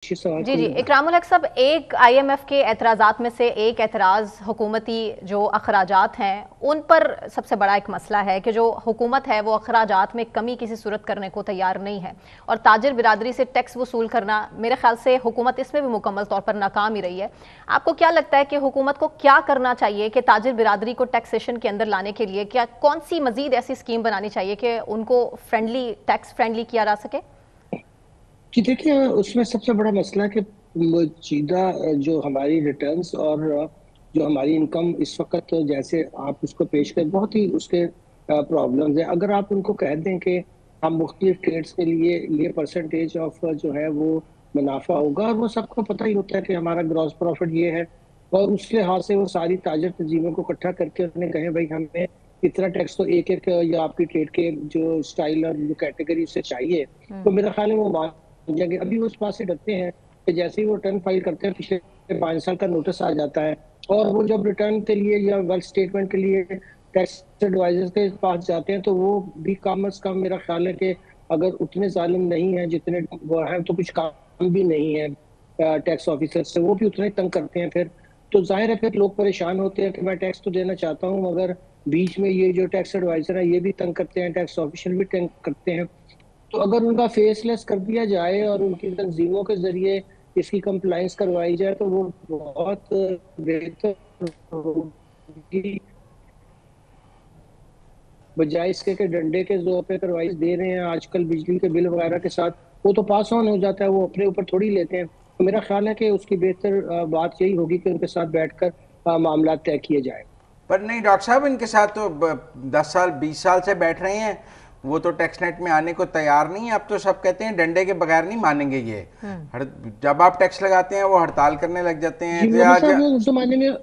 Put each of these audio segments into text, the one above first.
सवाल जी को जी, मैं इकरामुल हक साहब, एक आईएमएफ के एतराज़ात में से एक एतराज़ हुकूमती जो अखराजात हैं उन पर सबसे बड़ा एक मसला है कि जो हुकूमत है वो अखराजात में कमी किसी सूरत करने को तैयार नहीं है, और ताजिर बिरादरी से टैक्स वसूल करना मेरे ख्याल से हुकूमत इसमें भी मुकम्मल तौर पर नाकाम ही रही है। आपको क्या लगता है कि हुकूमत को क्या करना चाहिए कि ताजिर बिरादरी को टैक्सेशन के अंदर लाने के लिए क्या कौन सी मजीद ऐसी स्कीम बनानी चाहिए कि उनको फ्रेंडली, टैक्स फ्रेंडली किया जा सके? कि देखिए उसमें सबसे बड़ा मसला है कि मौजूदा जो हमारी रिटर्न्स और जो हमारी इनकम इस वक्त जैसे आप उसको पेश करें बहुत ही उसके प्रॉब्लम्स है। अगर आप उनको कह दें कि हम मुख्तलिफ ट्रेड्स के लिए ये परसेंटेज ऑफ जो है वो मुनाफा होगा, और वो सबको पता ही होता है कि हमारा ग्रॉस प्रॉफिट ये है, और उस लिहाज से वो सारी ताजर तंजीमों को इकट्ठा करके उन्हें कहें भाई हमें इतना टैक्स तो एक एक या आपकी ट्रेड के जो स्टाइल और जो कैटेगरी से चाहिए, तो मेरा ख्याल है वो जाएंगे। अभी वो इस बात से डरते हैं कि जैसे ही वो रिटर्न फाइल करते हैं पिछले 5 साल का नोटिस आ जाता है, और वो जब रिटर्न के लिए या वेल्थ स्टेटमेंट के लिए टैक्स एडवाइजर के पास जाते हैं तो वो भी कम अज कम मेरा ख्याल है कि अगर उतने जालिम नहीं है जितने वो हैं, तो कुछ काम भी नहीं है टैक्स ऑफिसर से, वो भी उतना ही तंग करते हैं। फिर तो जाहिर है फिर लोग परेशान होते हैं कि मैं टैक्स तो देना चाहता हूँ, मगर बीच में ये जो टैक्स एडवाइजर है ये भी तंग करते हैं, टैक्स ऑफिशियल भी तंग करते हैं। तो अगर उनका फेसलेस कर दिया जाए और उनकी तंजीमों के जरिए इसकी कंप्लाइंस करवाई जाए तो वो बहुत बेहतर होगी, बजाय इसके के डंडे के जोर पे करवाई दे रहे हैं आजकल बिजली के बिल वगैरह के साथ। वो तो पास ऑन हो जाता है, वो अपने ऊपर थोड़ी लेते हैं। तो मेरा ख्याल है कि उसकी बेहतर बात यही होगी कि उनके साथ बैठकर मामला तय किए जाए। पर नहीं डॉक्टर साहब, इनके साथ तो 10 साल 20 साल से बैठ रहे हैं, वो तो टैक्स नेट में आने को तैयार नहीं है। अब तो सब कहते हैं डंडे के बगैर नहीं मानेंगे ये। जब आप टैक्स लगाते हैं वो हड़ताल करने लग जाते हैं। जी मुजम्मल साहब, वो उस जमाने में,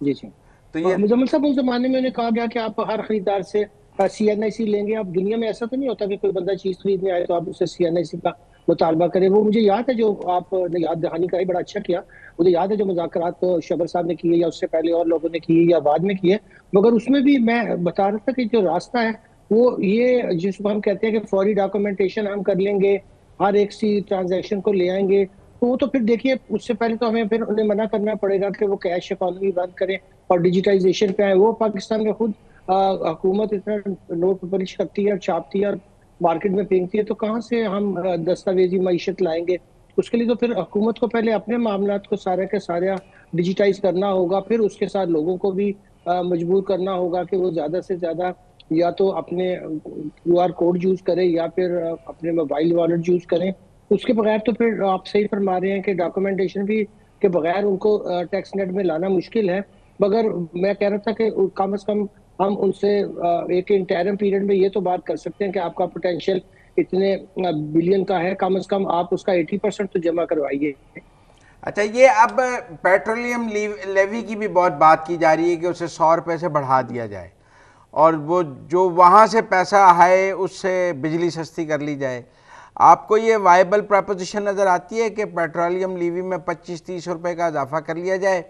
जी जी, तो ये मुजम्मल साहब उस जमाने में उन्हें कहा गया कि आप हर खरीदार से CNIC लेंगे। अब दुनिया में ऐसा तो नहीं होता कि कोई बंदा चीज खरीदने आए तो आप उससे CNIC का मुतालबा करें। वो मुझे याद है, जो आपने याद दहानी का ही बड़ा अच्छा किया। मुझे याद है जो मुज़ाकरात तो शबर साहब ने किए या उससे पहले और लोगों ने किए या बाद में किए, मगर उसमें भी मैं बता रहा था कि जो रास्ता है वो ये जिसको हम कहते हैं कि फौरी डॉक्यूमेंटेशन हम कर लेंगे, हर एक सी ट्रांजैक्शन को ले आएंगे, तो वो तो फिर देखिए उससे पहले तो हमें फिर उन्हें मना करना पड़ेगा कि वो कैश इकोनॉमी बंद करें और डिजिटाइजेशन पे आए। वो पाकिस्तान में खुद हुकूमत इतना नोट पब्लिश करती है और छापती है और मार्केट में फेंकती है, तो कहाँ से हम दस्तावेजी मईशत लाएंगे? उसके लिए तो फिर हुकूमत को पहले अपने मामला को सारे के सारे डिजिटाइज करना होगा, फिर उसके साथ लोगों को भी मजबूर करना होगा कि वो ज्यादा से ज्यादा या तो अपने QR कोड यूज करें या फिर अपने मोबाइल वॉलेट यूज करें। उसके बगैर तो फिर आप सही फरमा रहे हैं कि डॉक्यूमेंटेशन भी के बगैर उनको टैक्स नेट में लाना मुश्किल है। मगर मैं कह रहा था कि कम से कम हम उनसे एक इंटरम पीरियड में ये तो बात कर सकते हैं कि आपका पोटेंशियल इतने बिलियन का है, कम से कम आप उसका 80% तो जमा करवाइए। अच्छा, ये अब पेट्रोलियम लेवी की भी बहुत बात की जा रही है कि उसे 100 रुपये से बढ़ा दिया जाए और वो जो वहाँ से पैसा आए उससे बिजली सस्ती कर ली जाए। आपको ये वायबल प्रपोजिशन नज़र आती है कि पेट्रोलियम लेवी में 25-30 रुपये का इजाफा कर लिया जाए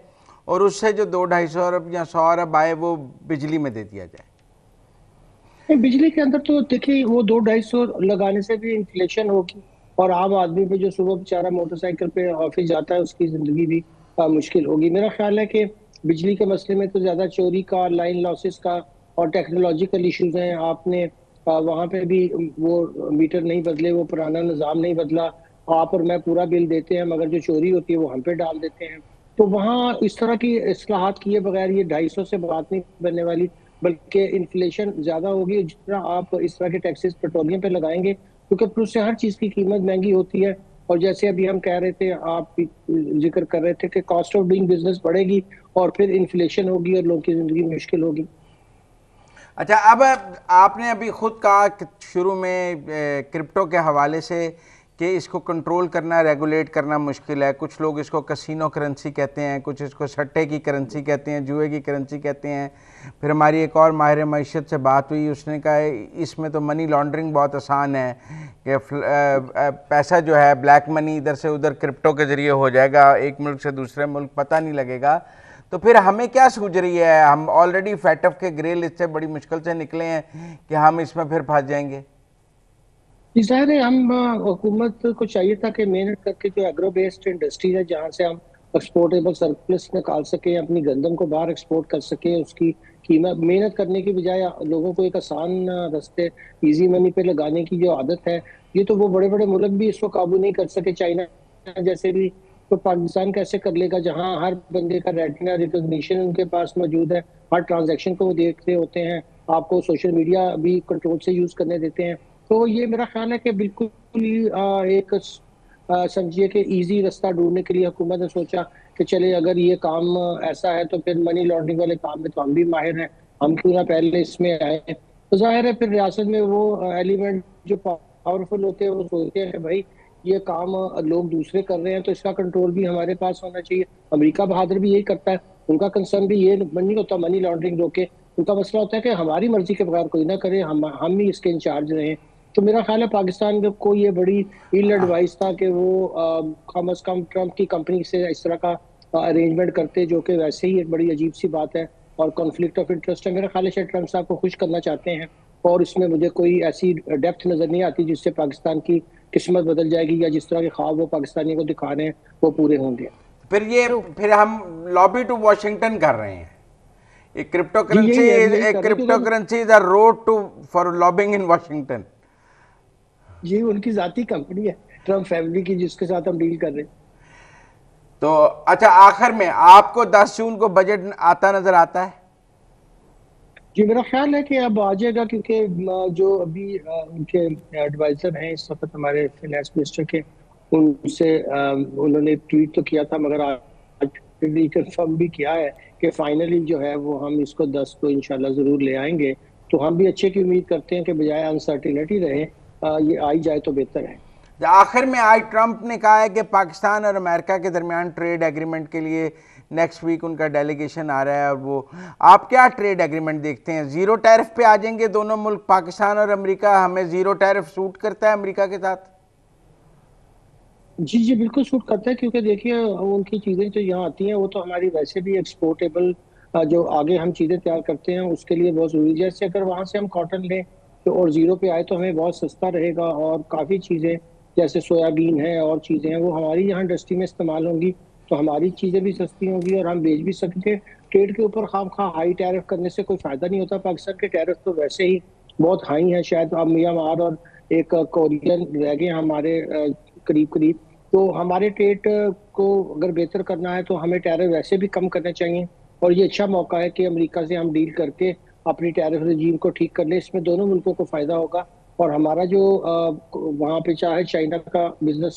और उससे जो 200-250 अरब या 100 अरब आए वो बिजली में दे दिया जाए? बिजली के अंदर तो देखिए वो 200-250 लगाने से भी इन्फ्लेशन होगी, और आम आदमी पे जो सुबह बेचारा मोटरसाइकिल पे ऑफिस जाता है उसकी जिंदगी भी मुश्किल होगी। मेरा ख्याल है कि बिजली के मसले में तो ज्यादा चोरी का, लाइन लॉसेस का और टेक्नोलॉजिकल इश्यूज हैं। आपने वहां पे भी वो मीटर नहीं बदले, वो पुराना निज़ाम नहीं बदला। आप और मैं पूरा बिल देते हैं मगर जो चोरी होती है वो हम पे डाल देते हैं। तो वहाँ इस तरह की इस्लाहात किए बगैर ये 250 से बात नहीं बनने वाली, बल्कि इन्फ्लेशन ज्यादा होगी जितना आप इस तरह के टैक्सेस पेट्रोलियम पे लगाएंगे, क्योंकि फिर उससे हर चीज की कीमत महंगी होती है। और जैसे अभी हम कह रहे थे, आप भी जिक्र कर रहे थे कि कॉस्ट ऑफ डूइंग बिजनेस बढ़ेगी और फिर इन्फ्लेशन होगी और लोगों की जिंदगी मुश्किल होगी। अच्छा, अब आपने अभी खुद कहा कि शुरू में क्रिप्टो के हवाले से कि इसको कंट्रोल करना, रेगुलेट करना मुश्किल है। कुछ लोग इसको कसिनो करेंसी कहते हैं, कुछ इसको सट्टे की करेंसी कहते हैं, जुए की करेंसी कहते हैं। फिर हमारी एक और माहिर मईशत से बात हुई, उसने कहा इसमें तो मनी लॉन्ड्रिंग बहुत आसान है कि पैसा जो है ब्लैक मनी इधर से उधर क्रिप्टो के ज़रिए हो जाएगा, एक मुल्क से दूसरे मुल्क पता नहीं लगेगा। तो फिर हमें क्या सूझ रही है? हम ऑलरेडी फैटफ के ग्रे लिस्ट से बड़ी मुश्किल से निकले हैं कि हम इसमें फिर फंस जाएंगे। ज़ाहिर है हम हुकूमत को चाहिए था कि मेहनत करके जो एग्रो बेस्ड इंडस्ट्री है जहाँ से हम एक्सपोर्टेबल सरप्लस निकाल सके, अपनी गंदम को बाहर एक्सपोर्ट कर सके, उसकी कीमत मेहनत करने की बजाय लोगों को एक आसान रास्ते इजी मनी पे लगाने की जो आदत है, ये तो वो बड़े बड़े मुल्क भी इसको काबू नहीं कर सके, चाइना जैसे भी। तो पाकिस्तान कैसे कर लेगा जहाँ हर बंदे का रेटिना रिकॉग्निशन उनके पास मौजूद है, हर ट्रांजैक्शन को वो देख रहे होते हैं, आपको सोशल मीडिया भी कंट्रोल से यूज करने देते हैं। तो ये मेरा ख्याल है कि बिल्कुल ही एक समझिए कि इजी रास्ता ढूंढने के लिए हुकूमत ने सोचा कि चले अगर ये काम ऐसा है तो फिर मनी लॉन्ड्रिंग वाले काम में तो हम भी माहिर हैं, हम क्यों ना पहले इसमें आए। तो जाहिर है फिर रियासत में वो एलिमेंट जो पावरफुल होते हैं वो सोचते हैं कि भाई ये काम लोग दूसरे कर रहे हैं तो इसका कंट्रोल भी हमारे पास होना चाहिए। अमेरिका बहादुर भी यही करता है, उनका कंसर्न भी ये नहीं होता मनी लॉन्ड्रिंग रोके, उनका मसला होता है कि हमारी मर्जी के बगैर कोई ना करे, हम ही इसके इंचार्ज रहे। तो मेरा ख्याल है पाकिस्तान को ये बड़ी इल एडवाइस था कि वो कम अज कम ट्रंप की कंपनी से इस तरह का अरेंजमेंट करते, जो कि वैसे ही एक बड़ी अजीब सी बात है और कॉन्फ्लिक्ट ऑफ इंटरेस्ट है। मेरा ख्याल है शायद ट्रंप साहब को खुश करना चाहते हैं और इसमें मुझे कोई ऐसी डेप्थ नजर नहीं आती जिससे पाकिस्तान की किस्मत बदल जाएगी या जिस तरह के ख्वाब वो पाकिस्तानियों को दिखा रहे हैं वो पूरे होंगे। फिर हम लॉबी टू वॉशिंगटन कर रहे हैं। जी यही है, यही कर रहे हैं क्रिप्टो क्योंकि currency is a road to for lobbying in Washington. ये उनकी जाती कंपनी है ट्रम्प फैमिली की जिसके साथ हम डील कर रहे हैं। तो अच्छा, आखिर में आपको 10 जून को बजट आता नजर आता है? जी मेरा ख्याल है कि अब आ जाएगा क्योंकि जो अभी उनके एडवाइजर हैं इस वक्त हमारे फाइनेंस मिनिस्टर के, उनसे उन्होंने ट्वीट तो किया था मगर आज भी कंफर्म भी किया है कि फाइनली जो है वो हम इसको 10 को इंशाल्लाह जरूर ले आएंगे। तो हम भी अच्छे की उम्मीद करते हैं कि बजाय अनसर्टिनिटी रहे ये आई जाए तो बेहतर है। आखिर में आज ट्रंप ने कहा है कि पाकिस्तान और अमेरिका के दरमियान ट्रेड एग्रीमेंट के लिए नेक्स्ट वीक उनका डेलीगेशन आ रहा है। और वो आप क्या ट्रेड एग्रीमेंट देखते हैं? जीरो टैरिफ पे आ जाएंगे दोनों मुल्क, पाकिस्तान और अमेरिका? हमें जीरो टैरिफ सूट करता है अमेरिका के साथ? जी जी बिल्कुल सूट करता है क्योंकि देखिए उनकी चीजें जो यहाँ आती हैं वो तो हमारी वैसे भी एक्सपोर्टेबल, जो आगे हम चीजें तैयार करते हैं उसके लिए बहुत जरूरी है। जैसे अगर वहां से हम कॉटन लें तो और जीरो पे आए तो हमें बहुत सस्ता रहेगा और काफी चीजें जैसे सोयाबीन है और चीजें हैं वो हमारी यहाँ इंडस्ट्री में इस्तेमाल होंगी, तो हमारी चीजें भी सस्ती होंगी और हम बेच भी सकेंगे। ट्रेड के ऊपर खाम खा हाई टैरिफ करने से कोई फायदा नहीं होता, पाकिस्तान के टैरिफ तो वैसे ही बहुत हाई है, शायद अब म्यांमार और एक कोरियन रह गए हमारे करीब करीब। तो हमारे ट्रेड को अगर बेहतर करना है तो हमें टैरिफ वैसे भी कम करने चाहिए और ये अच्छा मौका है कि अमेरिका से हम डील करके अपनी टैरिफ रजीम को ठीक कर ले, इसमें दोनों मुल्कों को फायदा होगा और हमारा जो वहाँ पे चाहे चाइना का बिजनेस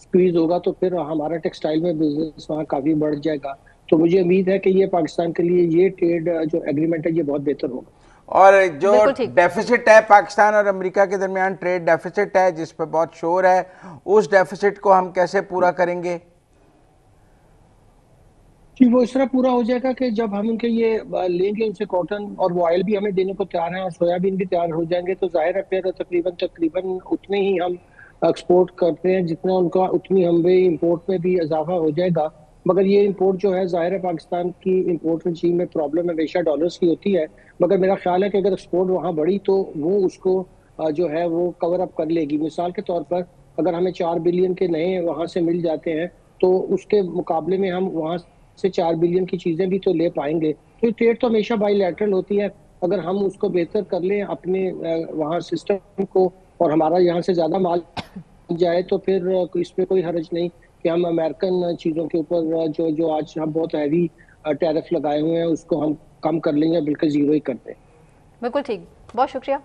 स्क्वीज होगा तो फिर हमारा टेक्सटाइल में बिजनेस वहाँ काफी बढ़ जाएगा। तो मुझे उम्मीद है कि ये पाकिस्तान के लिए ये ट्रेड जो एग्रीमेंट है ये बहुत बेहतर होगा। और जो डेफिसिट है पाकिस्तान और अमेरिका के दरमियान, ट्रेड डेफिसिट है जिस पर बहुत शोर है, उस डेफिसिट को हम कैसे पूरा करेंगे? जी वो इस तरह पूरा हो जाएगा कि जब हम उनके ये लेंगे उनसे कॉटन और वो ऑयल भी हमें देने को तैयार है और सोयाबीन भी तैयार हो जाएंगे तो जाहिर है फिर तकरीबन तकरीबन उतने ही हम एक्सपोर्ट करते हैं जितना उनका, उतनी हमें इंपोर्ट में भी इजाफा हो जाएगा। मगर ये इंपोर्ट जो है जाहिर है पाकिस्तान की इंपोर्ट रजीम में प्रॉब्लम हमेशा डॉलर्स की होती है, मगर मेरा ख्याल है कि अगर एक्सपोर्ट वहाँ बढ़ी तो वो उसको जो है वो कवर अप कर लेगी। मिसाल के तौर पर अगर हमें 4 बिलियन के नए वहाँ से मिल जाते हैं तो उसके मुकाबले में हम वहाँ से 4 बिलियन की चीजें भी तो ले पाएंगे। तो ट्रेड तो हमेशा बाईलैटरल होती है, अगर हम उसको बेहतर कर लें अपने वहाँ सिस्टम को और हमारा यहाँ से ज्यादा माल जाए तो फिर इस पे कोई हर्ज नहीं कि हम अमेरिकन चीजों के ऊपर जो जो आज हम बहुत हैवी टैरिफ लगाए हुए हैं उसको हम कम कर लेंगे, बिल्कुल जीरो ही कर दें। बिल्कुल ठीक, बहुत शुक्रिया।